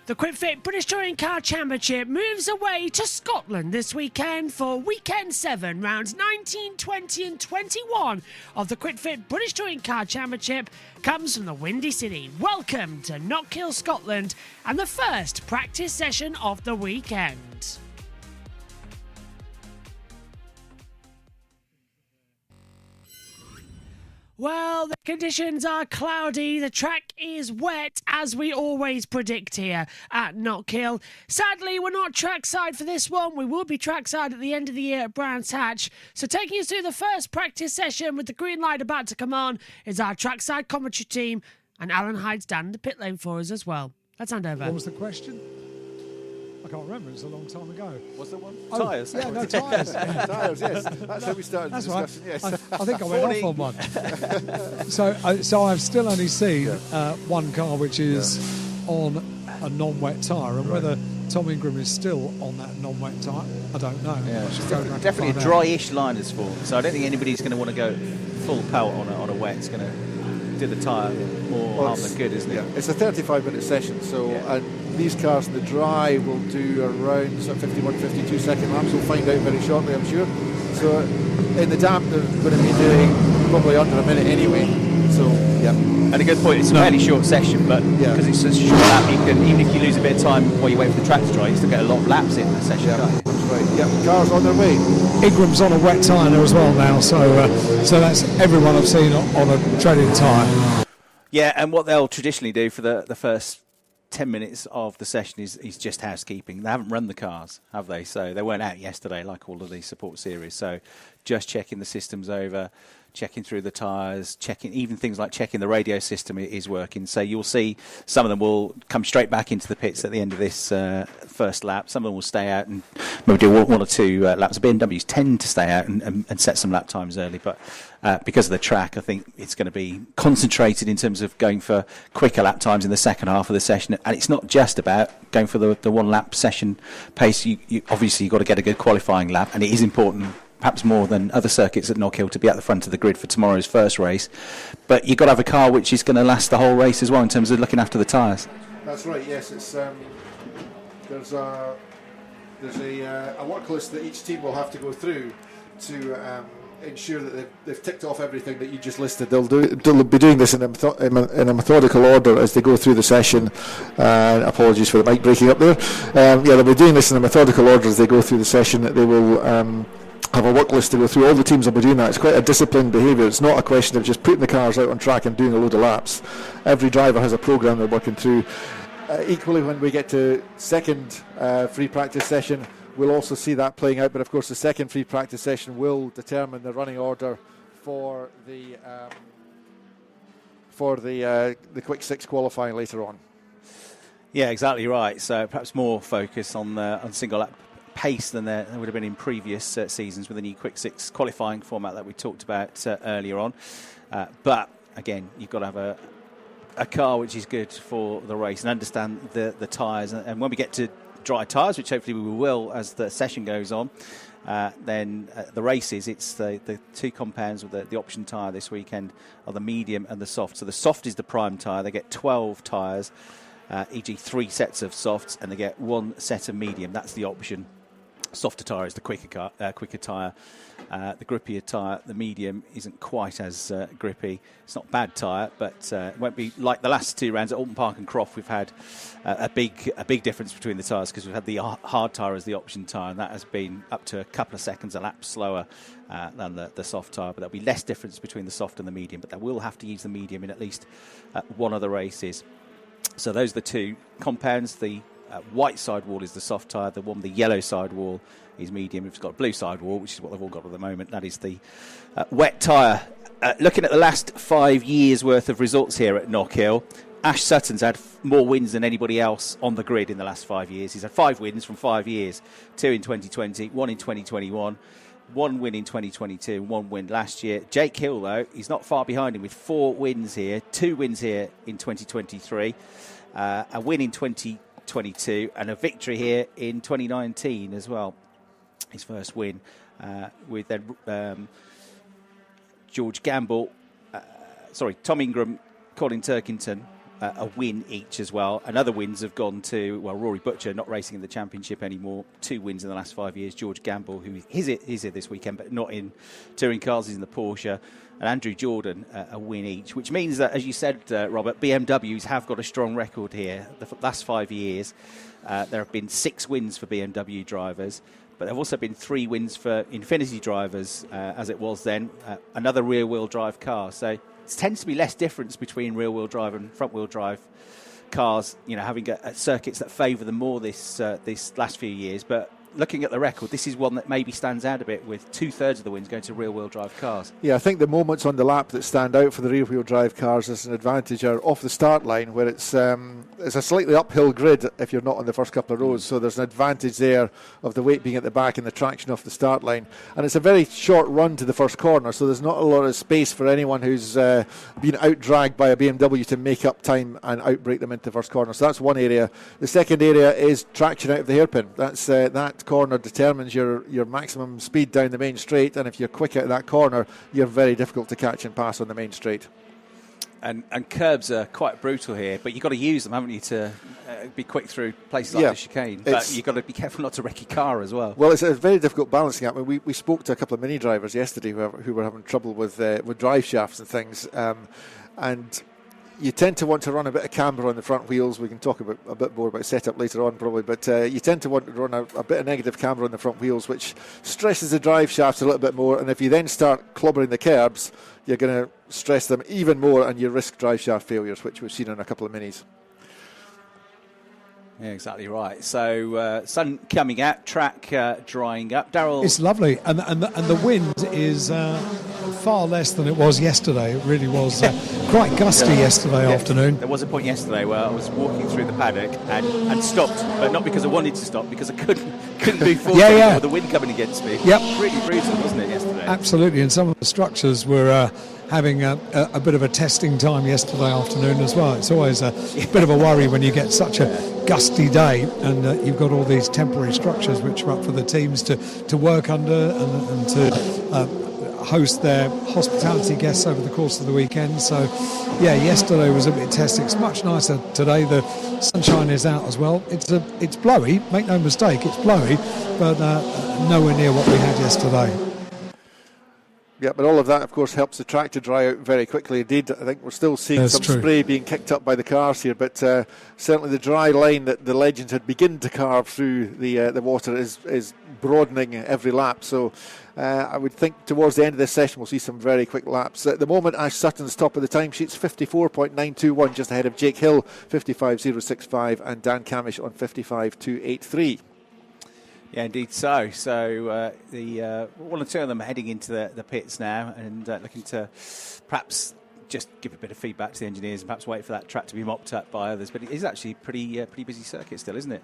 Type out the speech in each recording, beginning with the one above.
The QuickFit British Touring Car Championship moves away to Scotland this weekend for Weekend 7, rounds 19, 20 and 21 of the QuickFit British Touring Car Championship comes from the Windy City. Welcome to Knockhill, Scotland, and the first practice session of the weekend. Well, the conditions are cloudy, the track is wet, as we always predict here at Knockhill. Sadly, we're not trackside for this one. We will be trackside at the end of the year at Brands Hatch. So taking us through the first practice session with the green light about to come on is our trackside commentary team, and Alan Hyde's down in the pit lane for us as well. Let's hand over. What was the question? I can't remember, it was a long time ago. Was there one? Oh, tyres? Yeah, no, tyres. Tyres, yes. That's how we started the discussion, right. yes. I think I went off on one. So I've still only seen one car which is on a non-wet tyre, and whether Tom Ingram is still on that non-wet tyre, I don't know. Yeah, definitely a dryish line is formed, so I don't think anybody's going to want to go full pelt on a wet. It's going to do the tyre more harm than good, isn't it? Yeah, it's a 35-minute session, so and these cars in the dry will do around 51, 52 second laps. We'll find out very shortly, I'm sure. So in the damp, they're going to be doing probably under a minute anyway. So yeah, and a good point. It's a fairly short session, but because it's such a short lap, you can, even if you lose a bit of time while you wait for the track to dry, you still get a lot of laps in the session. That's right. Yeah, cars on their way. Ingram's on a wet tyre as well now, so that's everyone I've seen on a treading tyre. Yeah, and what they'll traditionally do for the first 10 minutes of the session is just housekeeping. They haven't run the cars, have they? So they weren't out yesterday like all of the support series. So just checking the systems over, checking through the tyres, checking even things like checking the radio system is working. So you'll see some of them will come straight back into the pits at the end of this first lap. Some of them will stay out and maybe do one or two laps. The BMWs tend to stay out and set some lap times early, but because of the track, I think it's going to be concentrated in terms of going for quicker lap times in the second half of the session. And it's not just about going for the one lap session pace. Obviously you've got to get a good qualifying lap, and it is important, perhaps more than other circuits at Knockhill, to be at the front of the grid for tomorrow's first race. But you've got to have a car which is going to last the whole race as well in terms of looking after the tyres. That's right, yes. It's there's a work list that each team will have to go through to ensure that they've ticked off everything that you just listed. They'll be doing this in a methodical order as they go through the session. Apologies for the mic breaking up there. They'll be doing this in a methodical order as they go through the session. They will have a work list to go through. All the teams will be doing that. It's quite a disciplined behaviour. It's not a question of just putting the cars out on track and doing a load of laps. Every driver has a programme they're working through. Equally, when we get to second free practice session, we'll also see that playing out. But of course, the second free practice session will determine the running order for the quick six qualifying later on. Yeah, exactly right. So perhaps more focus on single lap pace than there would have been in previous seasons with the new quick six qualifying format that we talked about earlier on. But again, you've got to have a car which is good for the race and understand the tyres. And when we get to dry tyres, which hopefully we will as the session goes on, then the races, it's the two compounds with the option tyre this weekend are the medium and the soft. So the soft is the prime tyre. They get 12 tyres, e.g. 3 sets of softs, and they get 1 set of medium. That's the option. Softer tyre is the quicker tyre. The grippier tyre, the medium, isn't quite as grippy. It's not bad tyre, but it won't be like the last 2 rounds at Alton Park and Croft. We've had a big difference between the tyres because we've had the hard tyre as the option tyre, and that has been up to a couple of seconds a lap slower than the soft tyre. But there'll be less difference between the soft and the medium, but they will have to use the medium in at least one of the races. So those are the two compounds. The white sidewall is the soft tyre. The yellow sidewall is medium. We've got a blue sidewall, which is what they've all got at the moment. That is the wet tyre. Looking at the last 5 years' worth of results here at Knockhill, Ash Sutton's had more wins than anybody else on the grid in the last 5 years. He's had 5 wins from 5 years, 2 in 2020, 1 in 2021, 1 win in 2022, and 1 win last year. Jake Hill, though, he's not far behind him with 4 wins here, 2 wins here in 2023, a win in 2022, and a victory here in 2019 as well. His first win with then George Gamble, Tom Ingram, Colin Turkington, a win each as well. And other wins have gone to, well, Rory Butcher, not racing in the championship anymore, 2 wins in the last 5 years. George Gamble, who is here this weekend, but not in touring cars, he's in the Porsche. And Andrew Jordan, a win each, which means that, as you said, Robert, BMWs have got a strong record here. The last 5 years, there have been 6 wins for BMW drivers, but there have also been 3 wins for Infinity drivers, as it was then, another rear-wheel drive car. So it tends to be less difference between rear-wheel drive and front-wheel drive cars, having circuits that favour them more this last few years. But looking at the record, this is one that maybe stands out a bit, with 2/3 of the wins going to rear-wheel drive cars. Yeah, I think the moments on the lap that stand out for the rear-wheel drive cars as an advantage are off the start line, where it's a slightly uphill grid if you're not on the first couple of rows, so there's an advantage there of the weight being at the back and the traction off the start line. And it's a very short run to the first corner, so there's not a lot of space for anyone who's been out-dragged by a BMW to make up time and outbrake them into the first corner. So that's one area. The second area is traction out of the hairpin. That corner determines your maximum speed down the main straight, and if you're quick out of that corner, you're very difficult to catch and pass on the main straight. And curbs are quite brutal here, but you've got to use them, haven't you, to be quick through places like the chicane. But you've got to be careful not to wreck your car as well. Well, it's a very difficult balancing act. I mean, we spoke to a couple of mini drivers yesterday who were having trouble with drive shafts and things, and you tend to want to run a bit of camber on the front wheels. We can talk a bit more about setup later on probably, but you tend to want to run a bit of negative camber on the front wheels, which stresses the drive shafts a little bit more, and if you then start clobbering the curbs, you're going to stress them even more, and you risk drive shaft failures, which we've seen on a couple of minis. Yeah, exactly right. So sun coming out, track drying up. Darryl, it's lovely, and the wind is far less than it was yesterday. It really was quite gusty yesterday afternoon. There was a point yesterday where I was walking through the paddock and stopped, but not because I wanted to stop, because I couldn't move forward with the wind coming against me. Yep. Really brutal, wasn't it, yesterday? Absolutely, and some of the structures were having a bit of a testing time yesterday afternoon as well. It's always a bit of a worry when you get such a gusty day and you've got all these temporary structures which are up for the teams to work under and to host their hospitality guests over the course of the weekend. So yeah, yesterday was a bit testing. It's much nicer today. The sunshine is out as well. It's blowy, make no mistake, it's blowy, but nowhere near what we had yesterday. Yeah, but all of that, of course, helps the track to dry out very quickly indeed. I think we're still seeing some spray being kicked up by the cars here, but certainly the dry line that the legends had begun to carve through the water is broadening every lap. So I would think towards the end of this session we'll see some very quick laps. At the moment, Ash Sutton's top of the timesheets, 54.921, just ahead of Jake Hill, 55.065, and Dan Camish on 55.283. Yeah, indeed so. So one or two of them are heading into the pits now and looking to perhaps just give a bit of feedback to the engineers and perhaps wait for that track to be mopped up by others. But it is actually pretty busy circuit still, isn't it?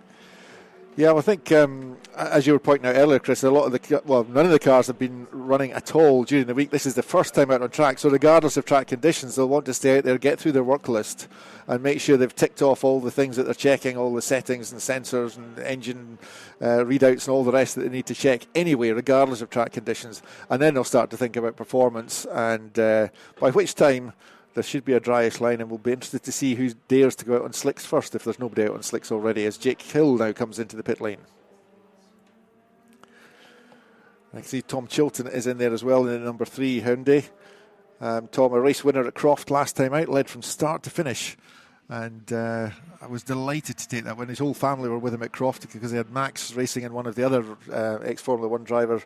Yeah, well, I think, as you were pointing out earlier, Chris, none of the cars have been running at all during the week. This is the first time out on track, so regardless of track conditions, they'll want to stay out there, get through their work list, and make sure they've ticked off all the things that they're checking, all the settings and sensors and engine readouts and all the rest that they need to check anyway, regardless of track conditions. And then they'll start to think about performance, and by which time there should be a dryish line, and we'll be interested to see who dares to go out on slicks first if there's nobody out on slicks already, as Jake Hill now comes into the pit lane. I can see Tom Chilton is in there as well in the number 3 Hyundai. Tom, a race winner at Croft last time out, led from start to finish. And I was delighted to take that when his whole family were with him at Croft, because they had Max racing in one of the other ex-Formula 1 driver,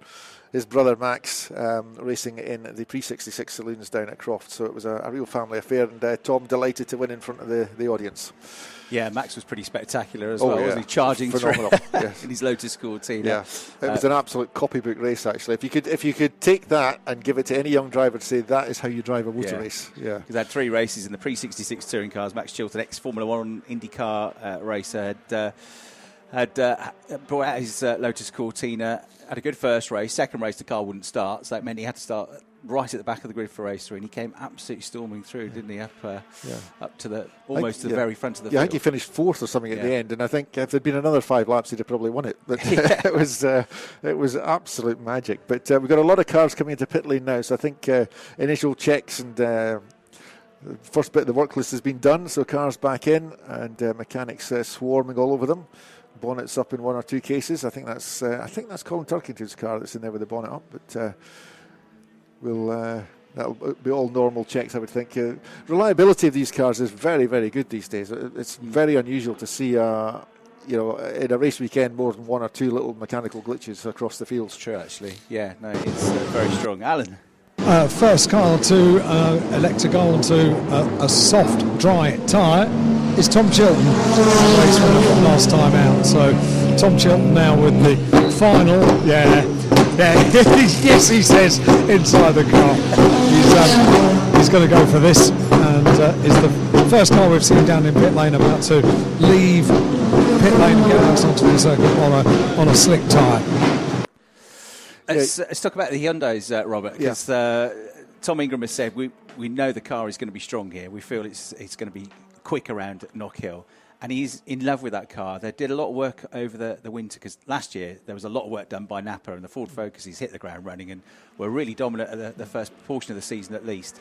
his brother Max, racing in the pre-66 saloons down at Croft. So it was a real family affair, and Tom delighted to win in front of the audience. Yeah, Max was pretty spectacular as well, wasn't he? Charging phenomenal through in his Lotus Cortina. Yeah, it was an absolute copybook race, actually. If you could take that and give it to any young driver to say that is how you drive a motor race. Yeah, because had 3 races in the pre-66 touring cars. Max Chilton, ex-Formula 1 IndyCar racer, had brought out his Lotus Cortina, had a good first race. Second race, the car wouldn't start, so that meant he had to start right at the back of the grid for race 3, and he came absolutely storming through, didn't he? Up to the almost to the very front of the field. I think he finished 4th or something at the end, and I think if there'd been another 5 laps, he'd have probably won it. But it was absolute magic. But we've got a lot of cars coming into pit lane now, so I think initial checks and The first bit of the work list has been done, so cars back in, and mechanics swarming all over them. Bonnets up in one or two cases. I think that's Colin Turkington's car that's in there with the bonnet up, but that'll be all normal checks, I would think. Reliability of these cars is very, very good these days. It's very unusual to see, in a race weekend, more than one or two little mechanical glitches across the fields. True, actually. Yeah, no, it's very strong. Alan? First car to elect to go onto a soft, dry tyre is Tom Chilton. Race winner from last time out. So Tom Chilton now with the final. Yeah. Yes, he says inside the car. He's going to go for this, and is the first car we've seen down in pit lane about to leave pit lane and get out onto the circuit on a slick tyre. Let's talk about the Hyundais, Robert, because Tom Ingram has said we know the car is going to be strong here. We feel it's going to be quick around Knockhill, and he's in love with that car. They did a lot of work over the winter, because last year there was a lot of work done by Napa, and the Ford Focuses hit the ground running and were really dominant at the first portion of the season at least.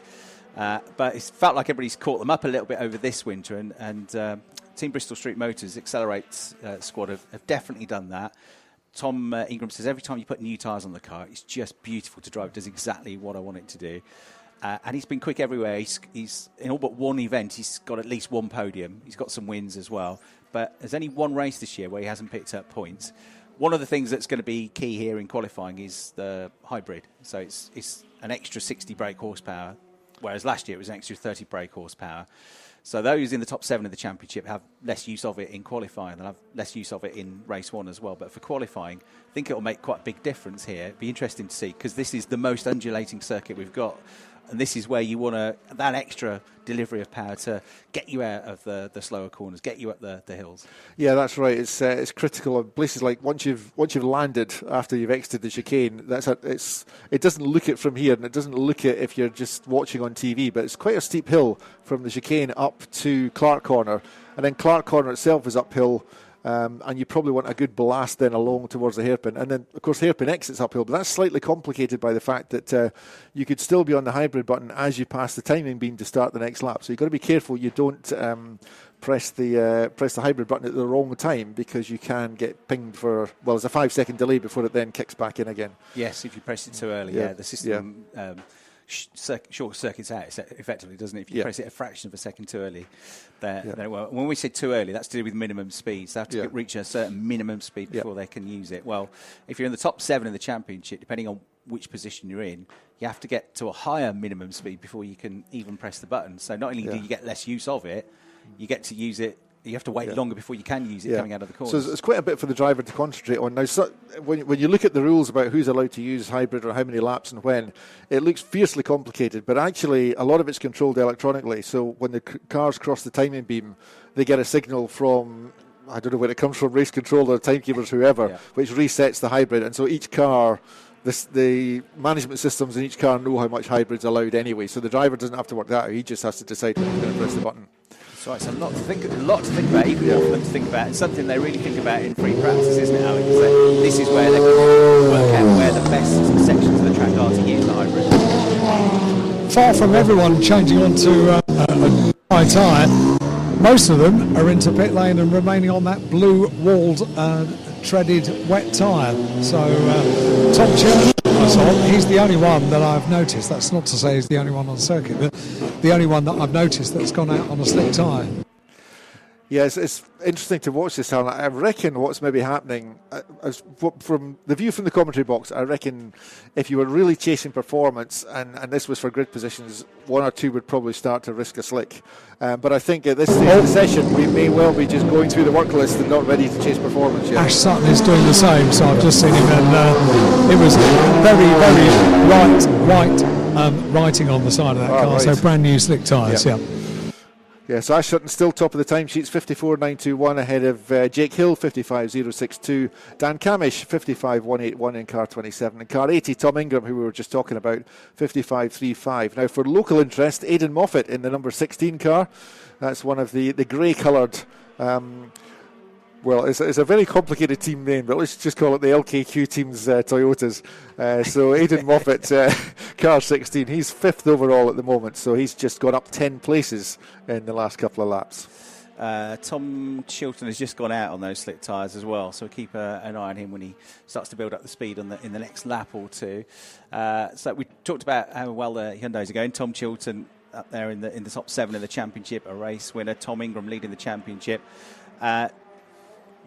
But it's felt like everybody's caught them up a little bit over this winter, and Team Bristol Street Motors Accelerate squad have definitely done that. Tom Ingram says every time you put new tyres on the car, it's just beautiful to drive. It does exactly what I want it to do. And he's been quick everywhere. He's in all but one event, he's got at least one podium. He's got some wins as well. But there's only one race this year where he hasn't picked up points. One of the things that's going to be key here in qualifying is the hybrid. So it's an extra 60 brake horsepower, whereas last year it was an extra 30 brake horsepower. So those in the top 7 of the championship have less use of it in qualifying. They'll have less use of it in race 1 as well. But for qualifying, I think it will make quite a big difference here. It'll be interesting to see, because this is the most undulating circuit we've got. And this is where you want that extra delivery of power to get you out of the slower corners, get you up the hills. Yeah, that's right. It's critical in places like once you've landed after you've exited the chicane. It doesn't look it from here, and it doesn't look it if you're just watching on TV. But it's quite a steep hill from the chicane up to Clark Corner, and then Clark Corner itself is uphill. And you probably want a good blast then along towards the hairpin. And then, of course, hairpin exits uphill, but that's slightly complicated by the fact that you could still be on the hybrid button as you pass the timing beam to start the next lap. So you've got to be careful you don't press the hybrid button at the wrong time, because you can get pinged for, there's a 5-second delay before it then kicks back in again. Yes, if you press it too early, the system... short circuits out effectively, doesn't it? If you press it a fraction of a second too early, when we say too early, that's to do with minimum speeds. They have to reach a certain minimum speed before they can use it. Well, if you're in the top 7 in the championship, depending on which position you're in, you have to get to a higher minimum speed before you can even press the button. So not only do you get less use of it, you get to use it. You have to wait longer before you can use it coming out of the corner. So it's quite a bit for the driver to concentrate on. Now, when you look at the rules about who's allowed to use hybrid or how many laps and when, it looks fiercely complicated, but actually a lot of it's controlled electronically. So when the cars cross the timing beam, they get a signal from, I don't know where it comes from, race control or timekeepers, whoever, which resets the hybrid. And so each car... the management systems in each car know how much hybrid's allowed anyway, so the driver doesn't have to work that out. He just has to decide when he's going to press the button. So it's a lot to think about, even more for them to think about. It's something they really think about in free practice, isn't it, Alex? This is where they're going to work out where the best sections of the track are to use the hybrid. Far from everyone changing onto a high tyre, most of them are into pit lane and remaining on that blue-walled treaded wet tyre. So Tom Chilton, he's the only one that I've noticed. That's not to say he's the only one on the circuit, but the only one that I've noticed that's gone out on a slick tyre. Yeah, it's interesting to watch this, Alan. I reckon what's maybe happening, from the view from the commentary box, I reckon if you were really chasing performance, and this was for grid positions, 1 or 2 would probably start to risk a slick. But I think at this stage of the session, we may well be just going through the work list and not ready to chase performance yet. Ash Sutton is doing the same, so I've just seen him, and it was very, very white writing on the side of that car, right. So brand new slick tyres, Yeah, so Ash Sutton still top of the timesheets, 54.921 ahead of Jake Hill, 55.062. Dan Camish, 55.181 in car 27. In car 80, Tom Ingram, who we were just talking about, 55.35. Now for local interest, Aidan Moffat in the number 16 car. That's one of the grey-coloured Well, it's a very complicated team name, but let's just call it the LKQ Team's Toyotas. So Aidan Moffat, car 16, he's 5th overall at the moment, so he's just gone up 10 places in the last couple of laps. Tom Chilton has just gone out on those slick tyres as well, so keep an eye on him when he starts to build up the speed in the next lap or two. So we talked about how well the Hyundais are going. Tom Chilton up there in the top 7 in the championship, a race winner. Tom Ingram leading the championship.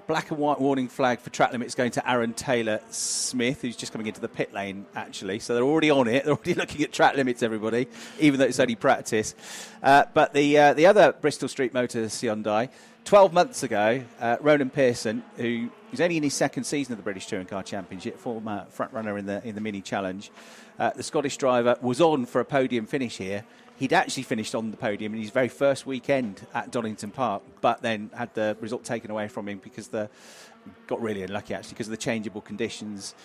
Black and white warning flag for track limits going to Aaron Taylor-Smith, who's just coming into the pit lane, actually. So they're already on it. They're already looking at track limits, everybody, even though it's only practice. But the other Bristol Street Motors Hyundai, 12 months ago, Ronan Pearson, who is only in his 2nd season of the British Touring Car Championship, former front runner in the Mini Challenge, the Scottish driver was on for a podium finish here. He'd actually finished on the podium in his very first weekend at Donington Park, but then had the result taken away from him because got really unlucky, actually, because of the changeable conditions.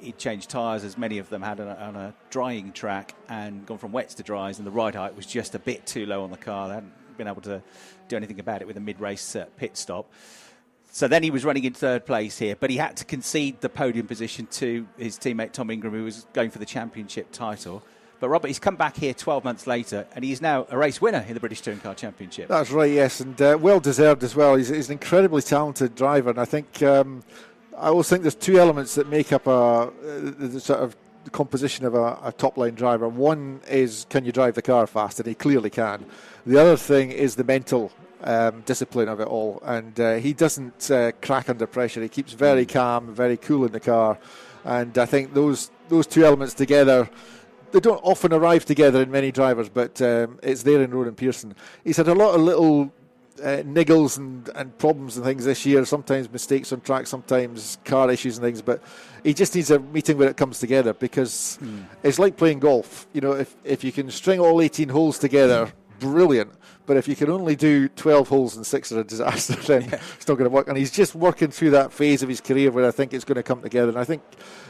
He'd changed tyres, as many of them had on a drying track, and gone from wets to dries, and the ride height was just a bit too low on the car. They hadn't been able to do anything about it with a mid-race pit stop. So then he was running in 3rd place here, but he had to concede the podium position to his teammate Tom Ingram, who was going for the championship title. But Robert, he's come back here 12 months later, and he's now a race winner in the British Touring Car Championship. That's right, yes, and well deserved as well. He's an incredibly talented driver, and I think I always think there's 2 elements that make up the sort of the composition of a top line driver. One is, can you drive the car fast, and he clearly can. The other thing is the mental discipline of it all, and he doesn't crack under pressure. He keeps very calm, very cool in the car, and I think those 2 elements together, they don't often arrive together in many drivers, but it's there in Ronan Pearson. He's had a lot of little niggles and problems and things this year, sometimes mistakes on track, sometimes car issues and things, but he just needs a meeting where it comes together, because it's like playing golf. You know, if you can string all 18 holes together, brilliant. But if you can only do 12 holes and 6 are a disaster, then it's not going to work. And he's just working through that phase of his career where I think it's going to come together. And I think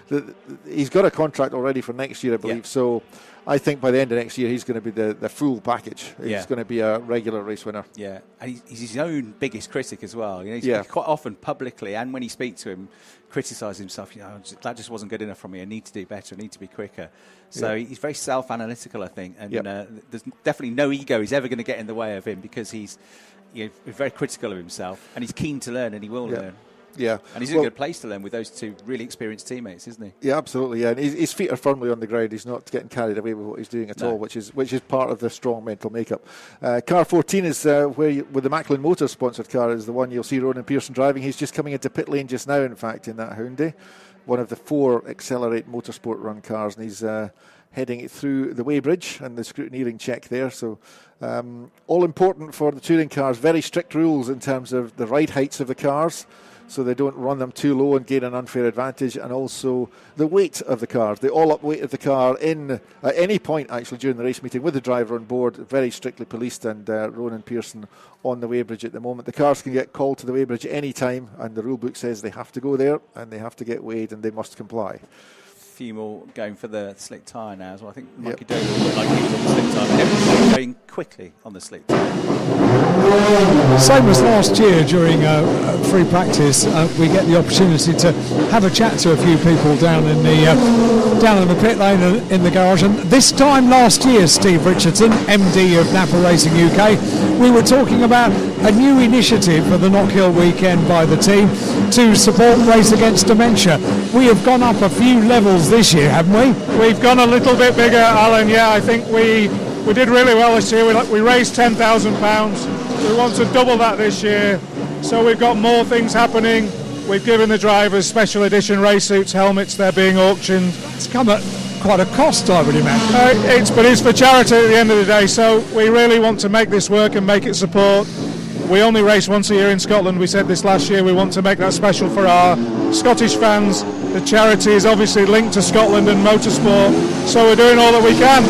that he's got a contract already for next year, I believe. So I think by the end of next year, he's going to be the full package. He's going to be a regular race winner. Yeah, and he's his own biggest critic as well. You know, he's quite often publicly, and when you speak to him, criticise himself. You know, that just wasn't good enough for me. I need to do better. I need to be quicker. So he's very self-analytical, I think, and there's definitely no ego is ever going to get in the way of him, because he's very critical of himself, and he's keen to learn, and he will learn. Yeah, and he's in a good place to learn with those 2 really experienced teammates, isn't he? Yeah, absolutely. Yeah, and his feet are firmly on the ground. He's not getting carried away with what he's doing at all, which is part of the strong mental makeup. Car 14 is with the Macklin Motors sponsored car, is the one you'll see Ronan Pearson driving. He's just coming into pit lane just now, in fact, in that Hyundai, one of the 4 Accelerate Motorsport run cars, and he's heading it through the weighbridge and the scrutineering check there. So all important for the touring cars. Very strict rules in terms of the ride heights of the cars, so they don't run them too low and gain an unfair advantage, and also the weight of the cars. The all-up weight of the car at any point, actually, during the race meeting with the driver on board, very strictly policed, and Ronan Pearson on the weighbridge at the moment. The cars can get called to the weighbridge at any time, and the rule book says they have to go there, and they have to get weighed, and they must comply. Few more going for the slick tyre now as well. I think Mikey Dover looked like he was on the slick tyre, but everybody's going quickly on the slick tyre. Same as last year during free practice, we get the opportunity to have a chat to a few people down in the pit lane and in the garage. And this time last year, Steve Richardson, MD of Napa Racing UK, we were talking about a new initiative for the Knockhill weekend by the team to support Race Against Dementia. We have gone up a few levels this year, haven't we? We've gone a little bit bigger, Alan. Yeah, I think we did really well this year. We raised £10,000. We want to double that this year. So we've got more things happening. We've given the drivers special edition race suits, helmets. They're being auctioned. It's come at quite a cost, I would imagine. But it's for charity at the end of the day. So we really want to make this work and make it support. We only race once a year in Scotland. We said this last year. We want to make that special for our Scottish fans. The charity is obviously linked to Scotland and motorsport, so we're doing all that we can.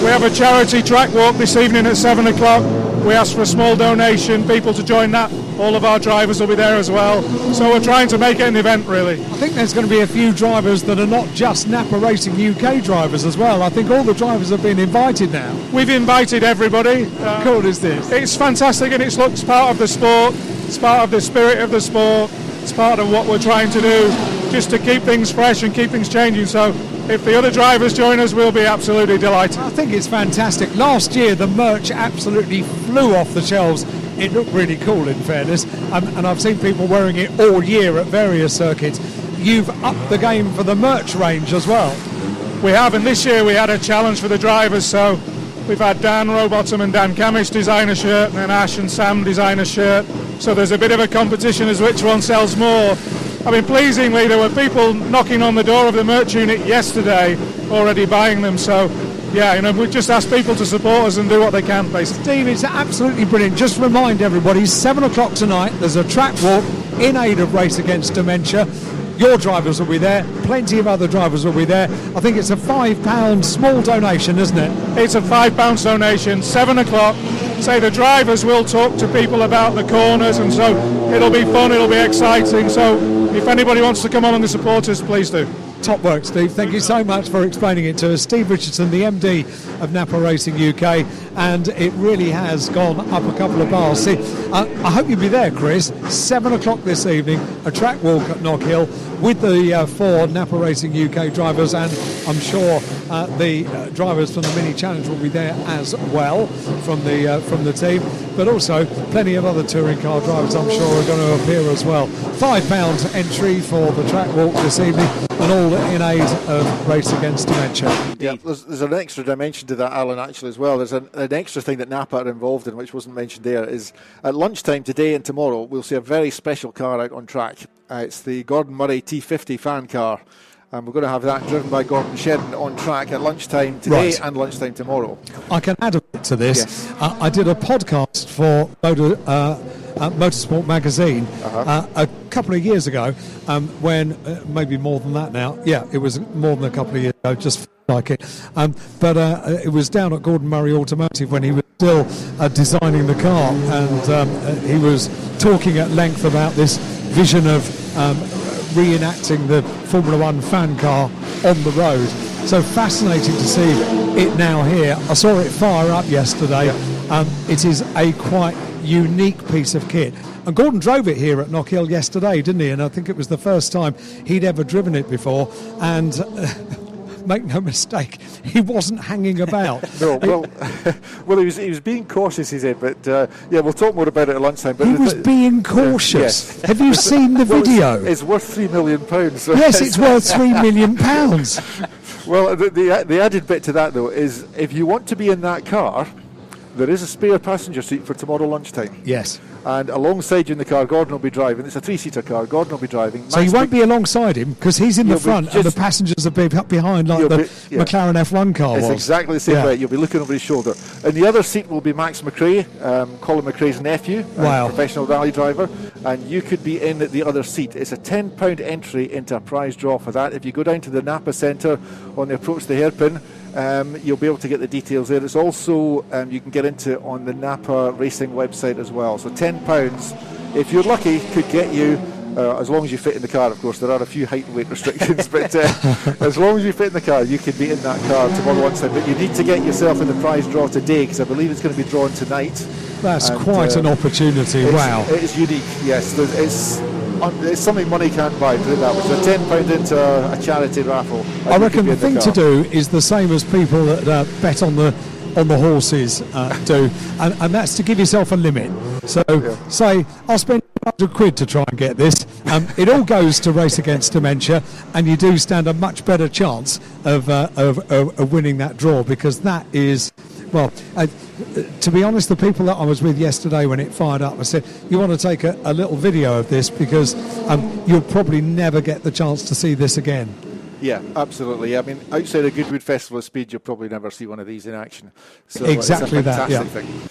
We have a charity track walk this evening at 7 o'clock. We ask for a small donation, people to join that. All of our drivers will be there as well. So we're trying to make it an event, really. I think there's going to be a few drivers that are not just Napa Racing UK drivers as well. I think all the drivers have been invited now. We've invited everybody. How cool is this? It's fantastic, and it looks part of the sport. It's part of the spirit of the sport. It's part of what we're trying to do, just to keep things fresh and keep things changing. So if the other drivers join us, we'll be absolutely delighted. I think it's fantastic. Last year, the merch absolutely flew off the shelves. It looked really cool, in fairness, and I've seen people wearing it all year at various circuits. You've upped the game for the merch range as well. We have, and this year we had a challenge for the drivers. So we've had Dan Rowbottom and Dan Camish design a shirt, and then Ash and Sam design a shirt. So there's a bit of a competition as which one sells more. I mean, pleasingly, there were people knocking on the door of the merch unit yesterday already buying them. So, yeah, we just ask people to support us and do what they can, basically. Steve, it's absolutely brilliant. Just remind everybody, 7 o'clock tonight, there's a track walk in aid of Race Against Dementia. Your drivers will be there, plenty of other drivers will be there. I think it's a £5 small donation, isn't it? It's a £5 donation, 7 o'clock. Say the drivers will talk to people about the corners, and so it'll be fun, it'll be exciting. So if anybody wants to come on and support us, please do. Top work, Steve. Thank you so much for explaining it to us. Steve Richardson, the MD of Napa Racing UK, and it really has gone up a couple of bars. See, I hope you'll be there, Chris. 7 o'clock this evening, a track walk at Knockhill with the 4 Napa Racing UK drivers, and I'm sure the drivers from the Mini Challenge will be there as well from the team. But also plenty of other touring car drivers, I'm sure, are going to appear as well. £5 entry for the track walk this evening, and all in aid of Race Against Dementia. Yeah, there's an extra dimension to that, Alan, actually, as well. There's an extra thing that Napa are involved in, which wasn't mentioned there, is at lunchtime today and tomorrow, we'll see a very special car out on track. It's the Gordon Murray T50 fan car. And we're going to have that driven by Gordon Shedden on track at lunchtime today and lunchtime tomorrow. I can add a bit to this. Yes. I did a podcast for Motorsport magazine a couple of years ago, when maybe more than that now. Yeah, it was more than a couple of years ago, just like it. But it was down at Gordon Murray Automotive when he was still designing the car, and he was talking at length about this vision of reenacting the Formula One fan car on the road. So fascinating to see it now here. I saw it fire up yesterday. It is a quite unique piece of kit. And Gordon drove it here at Knockhill yesterday, didn't he? And I think it was the first time he'd ever driven it before. And make no mistake, he wasn't hanging about. No, well, he was being cautious, he said, but yeah, we'll talk more about it at lunchtime. But he was being cautious. Yes. Have you seen the video? It's worth £3 million. So yes, it's worth £3 million. Well, the added bit to that, though, is if you want to be in that car, there is a spare passenger seat for tomorrow lunchtime. Yes. And alongside you in the car, Gordon will be driving. It's a 3-seater car. Gordon will be driving. So you won't be alongside him because he's in the front and the passengers will be up behind like the McLaren F1 car was. It's exactly the same way. You'll be looking over his shoulder. And the other seat will be Max McRae, Colin McRae's nephew, professional rally driver. And you could be in the other seat. It's a £10 entry into a prize draw for that. If you go down to the Napa Centre on the approach to the hairpin, you'll be able to get the details there. It's also you can get into on the Napa Racing website as well. So £10, if you're lucky, could get you, as long as you fit in the car, of course. There are a few height and weight restrictions, but as long as you fit in the car, you can be in that car tomorrow lunchtime. But you need to get yourself in the prize draw today, because I believe it's going to be drawn tonight. That's quite an opportunity. Wow. It is unique, yes. It's something money can't buy, put it that way. So £10 into a charity raffle. I reckon the thing to do is the same as people that bet on the horses do, and that's to give yourself a limit. So say, I'll spend £100 to try and get this. It all goes to Race Against Dementia, and you do stand a much better chance of winning that draw, because that is, well, to be honest, the people that I was with yesterday when it fired up, I said, you want to take a little video of this, because you'll probably never get the chance to see this again. Yeah, absolutely. I mean, outside a Goodwood Festival of Speed, you'll probably never see one of these in action. So exactly it's a fantastic that. thing.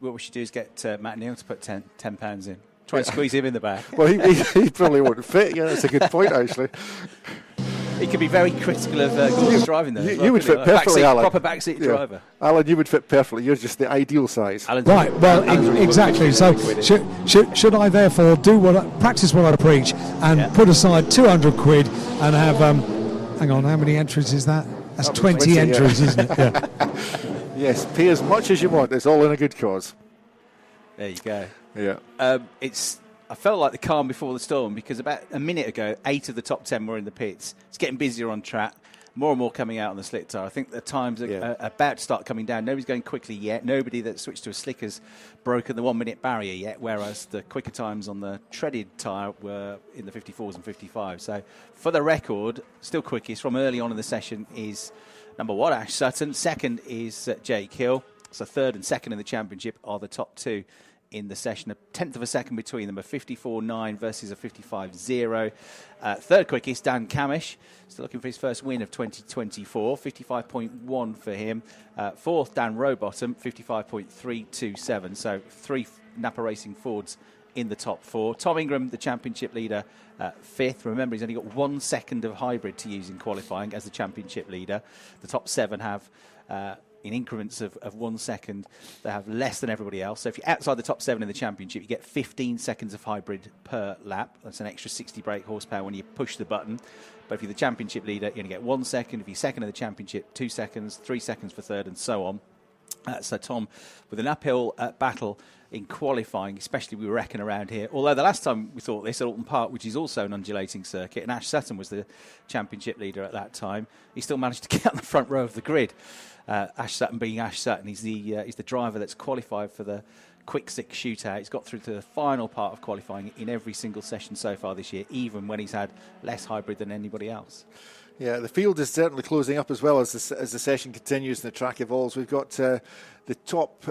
What we should do is get Matt Neal to put £10 in. Try and squeeze him in the back. Well, he probably wouldn't fit. Yeah, that's a good point, actually. He could be very critical of Gordon's driving though. You would fit perfectly, Alan. Proper backseat driver. Alan, you would fit perfectly. You're just the ideal size. Right, well, exactly. So should I therefore practice what I preach and put aside £200 and have, hang on, how many entries is that? That's 20 entries, isn't it? Yeah. Yes, pay as much as you want. It's all in a good cause. There you go. Yeah. I felt like the calm before the storm, because about a minute ago, 8 of the top 10 were in the pits. It's getting busier on track. More and more coming out on the slick tyre. I think the times are about to start coming down. Nobody's going quickly yet. Nobody that switched to a slick has broken the 1 minute barrier yet, whereas the quicker times on the treaded tyre were in the 54s and 55s. So for the record, still quickest from early on in the session is number 1, Ash Sutton. Second is Jake Hill. So third and second in the championship are the top 2 in the session. A tenth of a second between them, a 54.9 versus a 55.0. Third quickest, Dan Camish, still looking for his first win of 2024, 55.1 for him. Fourth, Dan Rowbottom, 55.327. So 3 Napa Racing Fords in the top 4. Tom Ingram, the championship leader, 5th. Remember, he's only got 1 second of hybrid to use in qualifying as the championship leader. The top 7 have in increments of 1 second, they have less than everybody else. So if you're outside the top 7 in the championship, you get 15 seconds of hybrid per lap. That's an extra 60 brake horsepower when you push the button. But if you're the championship leader, you only get 1 second. If you're second in the championship, 2 seconds, 3 seconds for third, and so on. So Tom, with an uphill battle in qualifying, especially we reckon around here. Although the last time we thought this at Alton Park, which is also an undulating circuit, and Ash Sutton was the championship leader at that time, he still managed to get on the front row of the grid. Ash Sutton being Ash Sutton, he's the driver that's qualified for the quick 6 shootout. He's got through to the final part of qualifying in every single session so far this year, even when he's had less hybrid than anybody else. Yeah, the field is certainly closing up as well as the session continues and the track evolves. We've got the top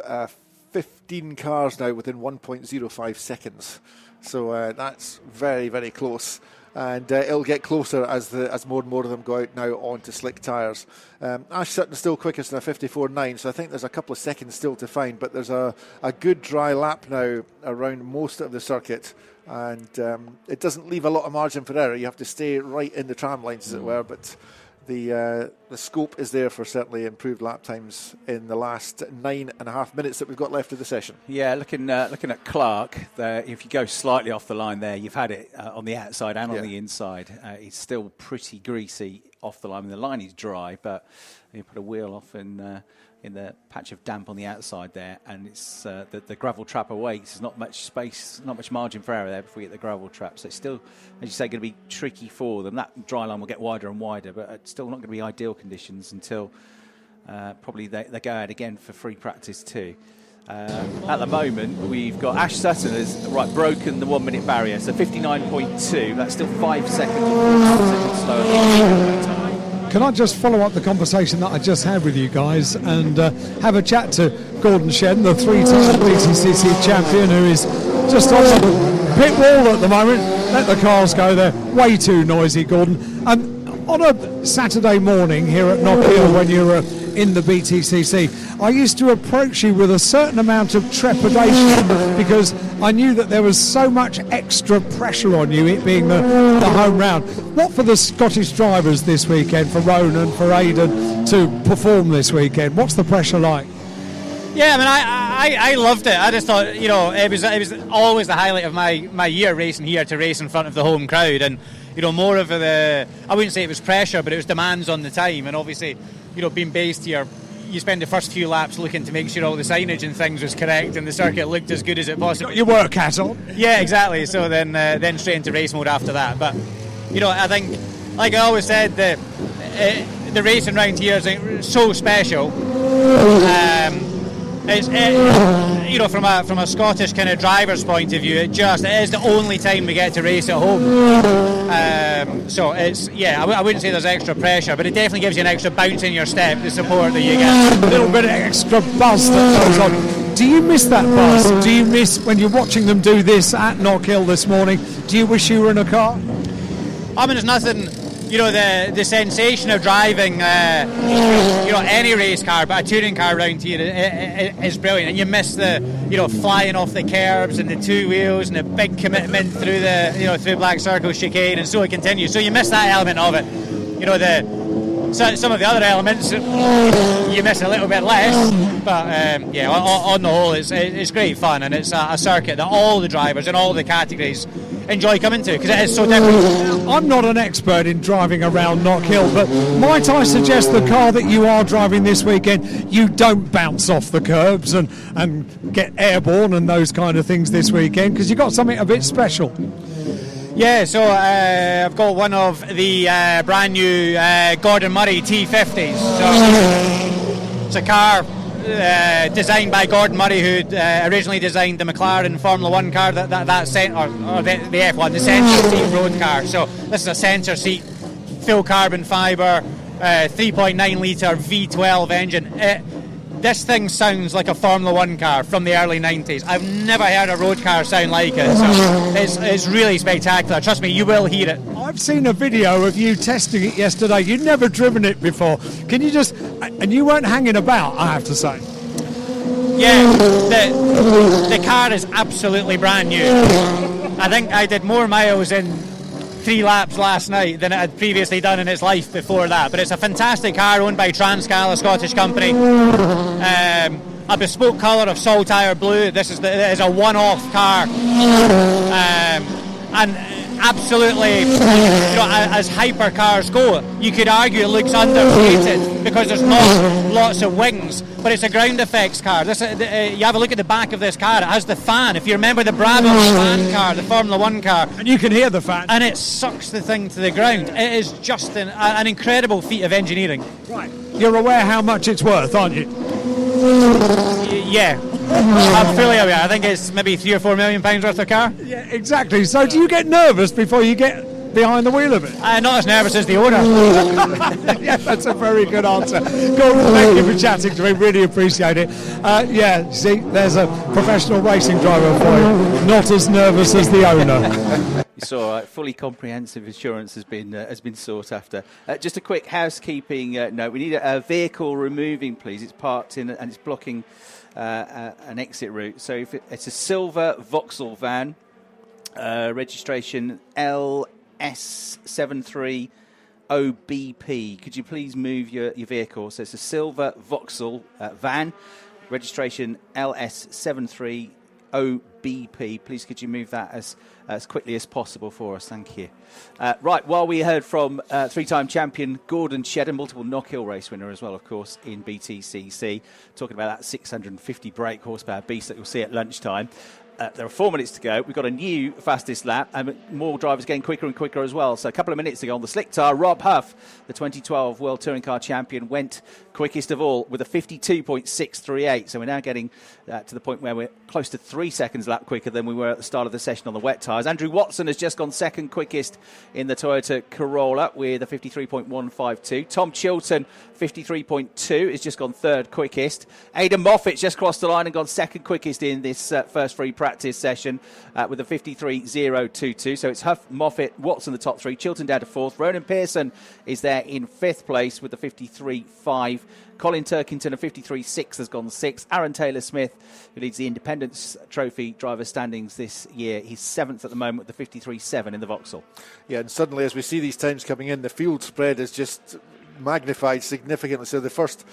15 cars now within 1.05 seconds. So that's very, very close. And it'll get closer as more and more of them go out now onto slick tyres. Ash Sutton's still quickest in a 54.9, so I think there's a couple of seconds still to find. But there's a good dry lap now around most of the circuit. And it doesn't leave a lot of margin for error. You have to stay right in the tram lines, as it were. But the scope is there for certainly improved lap times in the last 9.5 minutes that we've got left of the session. Yeah, looking at Clark, if you go slightly off the line there, you've had it on the outside and on the inside. It's still pretty greasy off the line. I mean, the line is dry, but you put a wheel off in the patch of damp on the outside there, and it's the gravel trap awaits. There's not much space, not much margin for error there before you get the gravel trap. So it's still, as you say, going to be tricky for them. That dry line will get wider and wider, but it's still not going to be ideal conditions until probably they go out again for free practice too. At the moment, we've got Ash Sutton has broken the 1 minute barrier, so 59.2. That's still 5 seconds slower than Can I just follow up the conversation that I just had with you guys and have a chat to Gordon Shedden, the 3-time BTCC champion, who is just on the pit wall at the moment. Let the cars go, they're way too noisy, Gordon. On a Saturday morning here at Knockhill, when you were in the BTCC, I used to approach you with a certain amount of trepidation because I knew that there was so much extra pressure on you, it being the home round. What for the Scottish drivers this weekend, for Ronan, for Aidan, to perform this weekend? What's the pressure like? Yeah, I mean, I loved it. I just thought, it was always the highlight of my year racing here, to race in front of the home crowd, and more of I wouldn't say it was pressure, but it was demands on the time. And obviously, being based here, you spend the first few laps looking to make sure all the signage and things was correct and the circuit looked as good as it possibly. Got your work hat on. Yeah, exactly. So then straight into race mode after that. But I think, like I always said, the racing round here is so special. It's from a Scottish kind of driver's point of view, it is the only time we get to race at home. So it's I wouldn't say there's extra pressure, but it definitely gives you an extra bounce in your step, the support that you get. A little bit of extra buzz that goes on. Do you miss that buzz? Do you miss when you're watching them do this at Knockhill this morning? Do you wish you were in a car? I mean, there's nothing. The sensation of driving, any race car, but a touring car around here is brilliant. And you miss the, flying off the curbs and the two wheels and the big commitment through through Black Circle chicane, and so it continues. So you miss that element of it. Some of the other elements you miss a little bit less, but on the whole, it's great fun, and it's a circuit that all the drivers in all the categories enjoy coming to, because it is so different. I'm not an expert in driving around Knockhill, but might I suggest the car that you are driving this weekend, you don't bounce off the curbs and get airborne and those kind of things this weekend, because you've got something a bit special. Yeah, so I've got one of the brand new Gordon Murray T50s. So it's a car designed by Gordon Murray, who originally designed the McLaren Formula 1 car, or the F1, the centre seat road car. So this is a centre seat, full carbon fibre, 3.9 litre V12 engine. This thing sounds like a Formula 1 car from the early 90s. I've never heard a road car sound like it. So it's really spectacular. Trust me, you will hear it. I've seen a video of you testing it yesterday. You'd never driven it before. Can you just... And you weren't hanging about, I have to say. Yeah, the car is absolutely brand new. I think I did more miles in 3 laps last night than it had previously done in its life before that. But it's a fantastic car owned by Transcal, a Scottish company. A bespoke colour of saltire blue. This is a one-off car, and absolutely, as hypercars go, you could argue it looks underrated because there's not lots of wings, but it's a ground effects car. You have a look at the back of this car, it has the fan. If you remember the Brabham fan car, the Formula 1 car, and you can hear the fan, and it sucks the thing to the ground. It is just an incredible feat of engineering. Right. You're aware how much it's worth, aren't you? Yeah, I'm fully aware. I think it's maybe £3 or £4 million worth of car. Yeah, exactly. So do you get nervous before you get behind the wheel of it? Not as nervous as the owner. Yeah, that's a very good answer. Gordon, thank you for chatting to me. Really appreciate it. Yeah, see, there's a professional racing driver for you. Not as nervous as the owner. It's all right. Fully comprehensive insurance has been sought after. Just a quick housekeeping note. We need a vehicle removing, please. It's parked in and it's blocking an exit route. So if it's a silver Vauxhall van, registration LS73 OBP. Could you please move your vehicle? So it's a silver Vauxhall van, registration LS73 OBP. Please could you move that as quickly as possible for us? Thank you. Right, while we heard from three-time champion Gordon Shedden, multiple Knockhill race winner as well, of course, in BTCC, talking about that 650 brake horsepower beast that you'll see at lunchtime. There are 4 minutes to go. We've got a new fastest lap and more drivers getting quicker and quicker as well. So a couple of minutes ago on the slick tyre, Rob Huff, the 2012 World Touring Car Champion, went quickest of all with a 52.638. So we're now getting to the point where we're close to 3 seconds lap quicker than we were at the start of the session on the wet tyres. Andrew Watson has just gone second quickest in the Toyota Corolla with a 53.152. Tom Chilton, 53.2, has just gone third quickest. Aidan Moffat's just crossed the line and gone second quickest in this first free practice session with a 53.022. So it's Huff, Moffat, Watson the top three, Chilton down to fourth. Ronan Pearson is there in fifth place with the 53.5. Colin Turkington, a 53.6, has gone sixth. Aaron Taylor-Smith, who leads the Independence Trophy driver standings this year, he's seventh at the moment with the 53.7 in the Vauxhall. Yeah, and suddenly as we see these times coming in, the field spread is just magnified significantly. So the first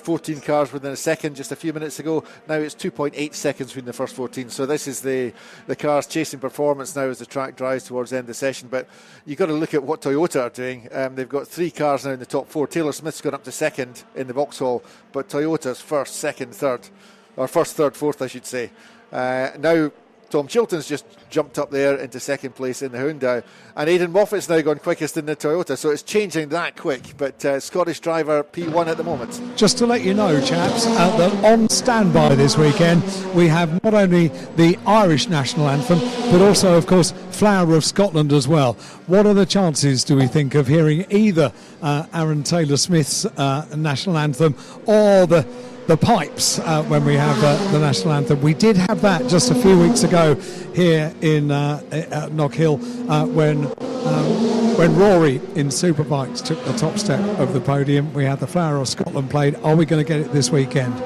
14 cars within a second just a few minutes ago. Now it's 2.8 seconds between the first 14. So this is the cars chasing performance now as the track drives towards the end of the session. But you've got to look at what Toyota are doing. They've got 3 cars now in the top 4. Taylor Smith's gone up to second in the Vauxhall, but Toyota's first, second, third, or first, third, fourth, I should say. Now Tom Chilton's just jumped up there into second place in the Hyundai, and Aidan Moffat's now gone quickest in the Toyota, so it's changing that quick. But Scottish driver P1 at the moment. Just to let you know, chaps, that on standby this weekend we have not only the Irish national anthem but also, of course, Flower of Scotland as well. What are the chances, do we think, of hearing either Aaron Taylor-Smith's national anthem or the pipes when we have the national anthem? We did have that just a few weeks ago here in Knockhill when Rory in Superbikes took the top step of the podium. We had the Flower of Scotland played. Are we going to get it this weekend?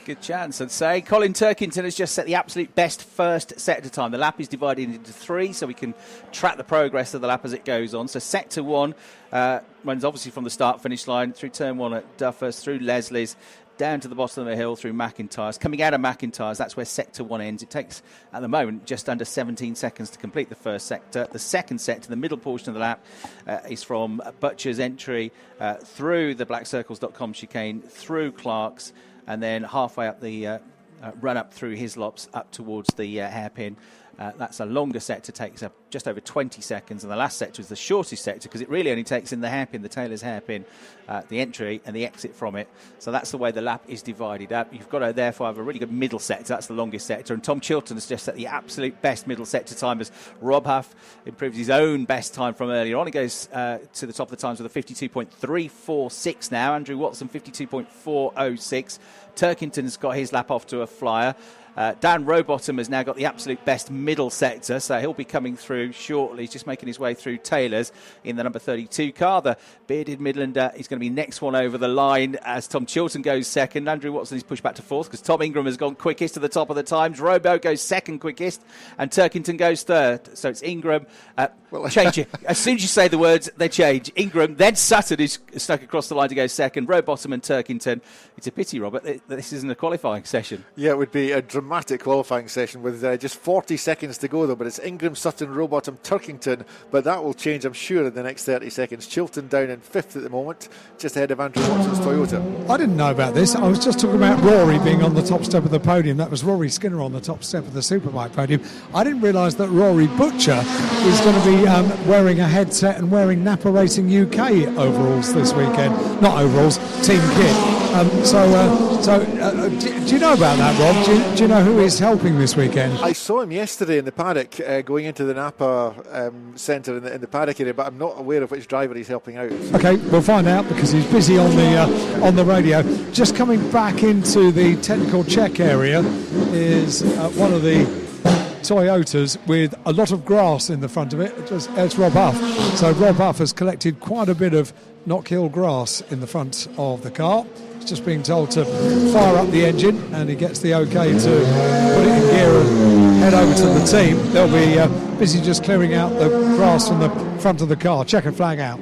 Good chance, I'd say. Colin Turkington has just set the absolute best first set to time. The lap is divided into 3, so we can track the progress of the lap as it goes on. So sector 1 runs obviously from the start-finish line through turn 1 at Duffers, through Leslie's, down to the bottom of the hill through McIntyre's. Coming out of McIntyre's, that's where Sector 1 ends. It takes, at the moment, just under 17 seconds to complete the first sector. The second sector, the middle portion of the lap, is from Butcher's entry through the blackcircles.com chicane, through Clark's, and then halfway up the run up through Hislops up towards the hairpin. That's a longer sector, takes up just over 20 seconds, and the last sector is the shortest sector because it really only takes in the hairpin, the Taylor's hairpin, the entry and the exit from it. So that's the way the lap is divided up. You've got to therefore have a really good middle sector. That's the longest sector, and Tom Chilton has just set the absolute best middle sector time as Rob Huff improves his own best time from earlier on. He goes to the top of the times with a 52.346 now. Andrew Watson 52.406. Turkington's got his lap off to a flyer. Dan Rowbottom has now got the absolute best middle sector, so he'll be coming through shortly. He's just making his way through Taylor's in the number 32 car. The bearded Midlander is going to be next one over the line as Tom Chilton goes second. Andrew Watson is pushed back to fourth because Tom Ingram has gone quickest to the top of the times. Robo goes second quickest and Turkington goes third. So it's Ingram. Change it. As soon as you say the words, they change. Ingram, then Sutton is stuck across the line to go second. Rowbottom and Turkington. It's a pity, Robert, that this isn't a qualifying session. Yeah, it would be a dramatic qualifying session with just 40 seconds to go, though. But it's Ingram, Sutton, Rowbottom, Turkington. But that will change, I'm sure, in the next 30 seconds. Chilton down in fifth at the moment, just ahead of Andrew Watson's Toyota. I didn't know about this. I was just talking about Rory being on the top step of the podium. That was Rory Skinner on the top step of the Superbike podium. I didn't realise that Rory Butcher is going to be wearing a headset and wearing Napa Racing UK overalls this weekend. Not overalls, team kit. Do you know about that, Rob? Do you know who is helping this weekend? I saw him yesterday in the paddock going into the Napa centre in the paddock area, but I'm not aware of which driver he's helping out. Okay, we'll find out because he's busy on the radio. Just coming back into the technical check area is one of the Toyotas with a lot of grass in the front of it. It's Rob Huff. So Rob Huff has collected quite a bit of Knockhill grass in the front of the car. He's just being told to fire up the engine and he gets the okay to put it in gear and head over to the team. They'll be busy just clearing out the grass from the front of the car. Checkered flag out.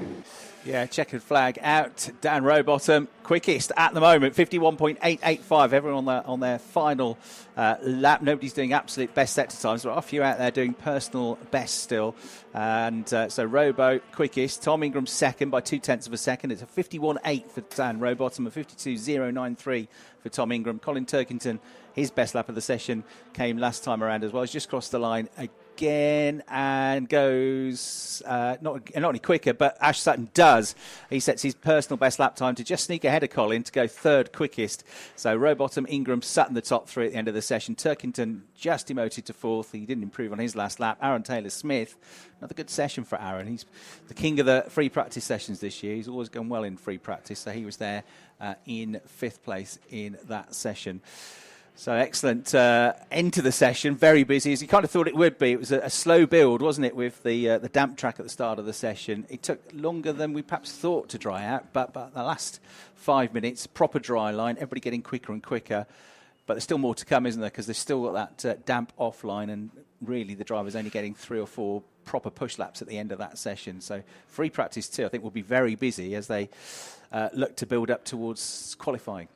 Yeah, checkered flag out. Dan Rowbottom, quickest at the moment, 51.885. Everyone on their final lap. Nobody's doing absolute best sector times. There are a few out there doing personal best still. And so Robo quickest. Tom Ingram second by 0.2 of a second. It's a 51.8 for Dan Rowbottom, a 52.093 for Tom Ingram. Colin Turkington, his best lap of the session came last time around as well. He's just crossed the line again and goes not any quicker, but Ash Sutton does. He sets his personal best lap time to just sneak ahead of Colin to go third quickest. So Rowbottom, Ingram, Sutton the top three at the end of the session. Turkington just demoted to fourth. He didn't improve on his last lap. Aaron Taylor-Smith, another good session for Aaron. He's the king of the free practice sessions this year. He's always gone well in free practice, so he was there in fifth place in that session. So excellent end to the session, very busy as you kind of thought it would be. It was a slow build, wasn't it, with the damp track at the start of the session. It took longer than we perhaps thought to dry out, but the last 5 minutes, proper dry line, everybody getting quicker and quicker. But there's still more to come, isn't there, because they've still got that damp offline, and really the driver's only getting 3 or 4 proper push laps at the end of that session. So free practice 2, I think, will be very busy as they look to build up towards qualifying.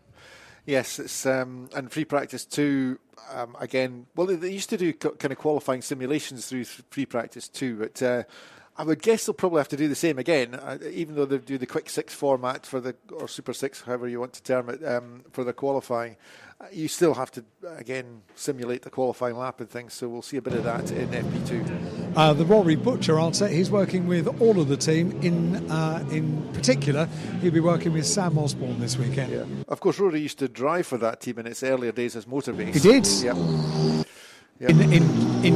Yes, it's and free practice 2 again. Well, they used to do kind of qualifying simulations through free practice 2, but I would guess they'll probably have to do the same again, even though they do the quick 6 format or Super 6, however you want to term it, for the qualifying. You still have to, again, simulate the qualifying lap and things, so we'll see a bit of that in FP2. The Rory Butcher answer, he's working with all of the team. In particular, he'll be working with Sam Osborne this weekend. Yeah. Of course, Rory used to drive for that team in its earlier days as Motorbase. He did? Yeah. In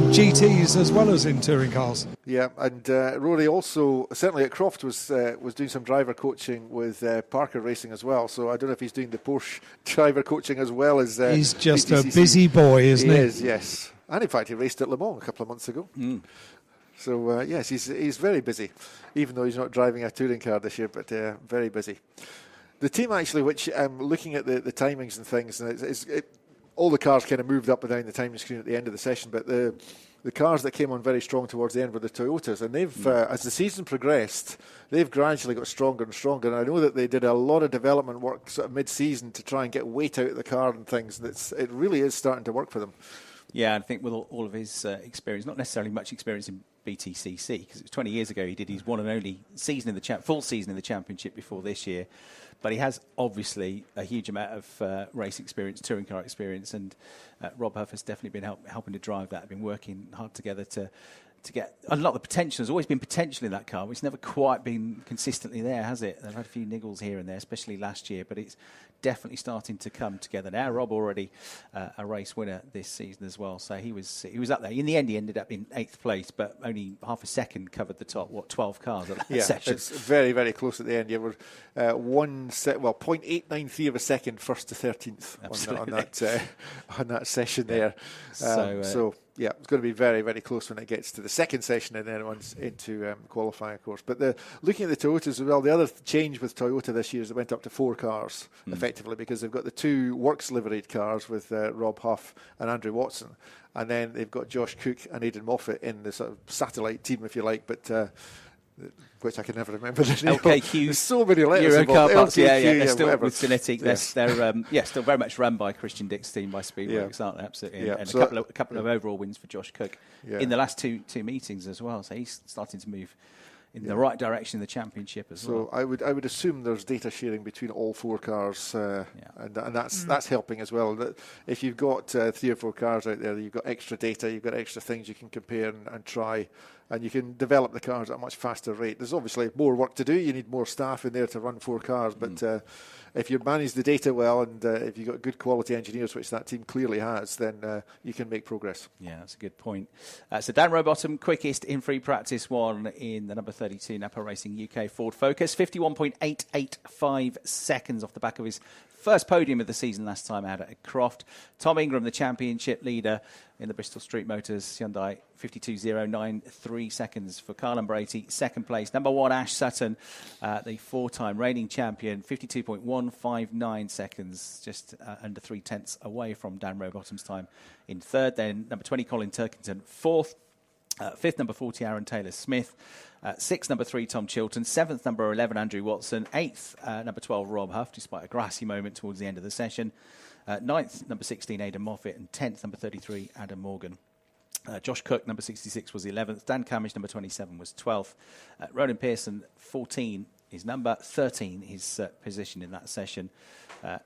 GTs as well as in touring cars. Yeah, and Rory also, certainly at Croft, was doing some driver coaching with Parker Racing as well. So I don't know if he's doing the Porsche driver coaching as well as he's just BTCC. a busy boy, isn't he? He is, yes. And in fact, he raced at Le Mans a couple of months ago. Mm. So yes, he's very busy, even though he's not driving a touring car this year, but very busy. The team actually, which looking at the timings and things, and all the cars kind of moved up and down the timing screen at the end of the session, but the the cars that came on very strong towards the end were the Toyotas, and they've, as the season progressed, they've gradually got stronger and stronger. And I know that they did a lot of development work sort of mid-season to try and get weight out of the car and things. And it really is starting to work for them. Yeah, I think with all of his experience, not necessarily much experience in BTCC, because it was 20 years ago he did his one and only season in the full season in the championship before this year. But he has obviously a huge amount of race experience, touring car experience, and Rob Huff has definitely been helping to drive that. Been working hard together to get a lot of the potential. There's always been potential in that car, but it's never quite been consistently there, has it? They've had a few niggles here and there, especially last year, but it's definitely starting to come together now. Rob already a race winner this season as well, so he was up there. In the end, he ended up in 8th place, but only half a second covered the top 12 cars at that section. It's very, very close at the end. You were 0.893 of a second, first to 13th on that session there. Yeah, it's going to be very, very close when it gets to the second session and then once into qualifying, of course. But looking at the Toyotas as well, the other change with Toyota this year is it went up to 4 cars, effectively, because they've got the 2 works liveried cars with Rob Huff and Andrew Watson. And then they've got Josh Cook and Aidan Moffat in the sort of satellite team, if you like, but which I can never remember the name. LKQ. There's so many letters Eurocar involved. LKQ, they're still whatever. with Cinetic. They're still very much run by Christian Dick's team by Speedworks, aren't they? Absolutely. And so a couple of overall wins for Josh Cook in the last two meetings as well. So he's starting to move in the right direction in the championship as well. So I would assume there's data sharing between all 4 cars, and that's helping as well. That if you've got 3 or 4 cars out there, you've got extra data, you've got extra things you can compare and try, and you can develop the cars at a much faster rate. There's obviously more work to do. You need more staff in there to run 4 cars, but if you manage the data well and if you've got good quality engineers, which that team clearly has, then you can make progress. Yeah, that's a good point. So Dan Rowbottom, quickest in free practice 1 in the number 32 Napa Racing UK Ford Focus, 51.885 seconds off the back of his first podium of the season last time out at Croft. Tom Ingram, the championship leader in the Bristol Street Motors Hyundai, 52.093 seconds for Carlin Brady, second place. Number 1, Ash Sutton, the 4-time reigning champion, 52.159 seconds, just under 3/10 away from Dan Rowbottom's time in third. Then number 20, Colin Turkington, fourth. 5th, number 40, Aaron Taylor-Smith. 6th, number 3, Tom Chilton. 7th, number 11, Andrew Watson. 8th, number 12, Rob Huff, despite a grassy moment towards the end of the session. 9th, number 16, Aidan Moffat. And 10th, number 33, Adam Morgan. Josh Cook, number 66, was 11th. Dan Camish, number 27, was 12th. Ronan Pearson, 14, his number. 13, his position in that session.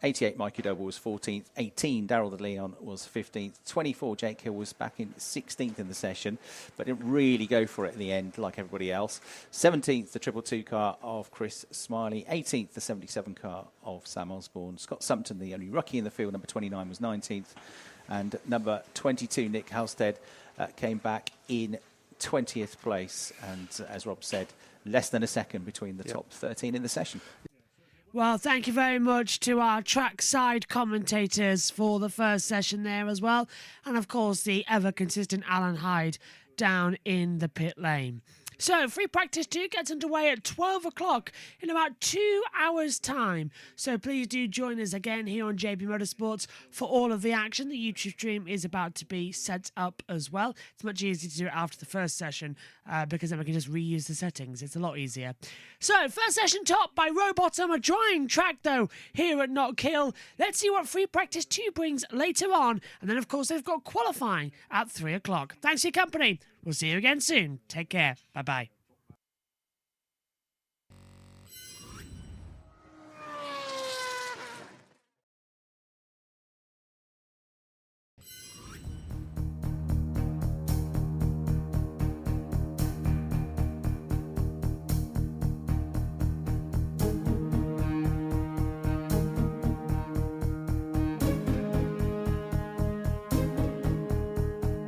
88, Mikey Doble was 14th. 18, Darryl de Leon was 15th. 24, Jake Hill was back in 16th in the session, but didn't really go for it at the end like everybody else. 17th, the 222 car of Chris Smiley. 18th, the 77 car of Sam Osborne. Scott Sumpton, the only rookie in the field, number 29, was 19th. And number 22, Nick Halstead, came back in 20th place. And as Rob said, less than a second between the top 13 in the session. Well, thank you very much to our trackside commentators for the first session there as well. And, of course, the ever-consistent Alan Hyde down in the pit lane. So, free practice 2 gets underway at 12 o'clock in about 2 hours' time. So, please do join us again here on JB Motorsports for all of the action. The YouTube stream is about to be set up as well. It's much easier to do it after the first session because then we can just reuse the settings. It's a lot easier. So, first session topped by Rowbottom, a drying track though here at Knockhill. Let's see what free practice 2 brings later on. And then, of course, they've got qualifying at 3 o'clock. Thanks for your company. We'll see you again soon. Take care. Bye-bye.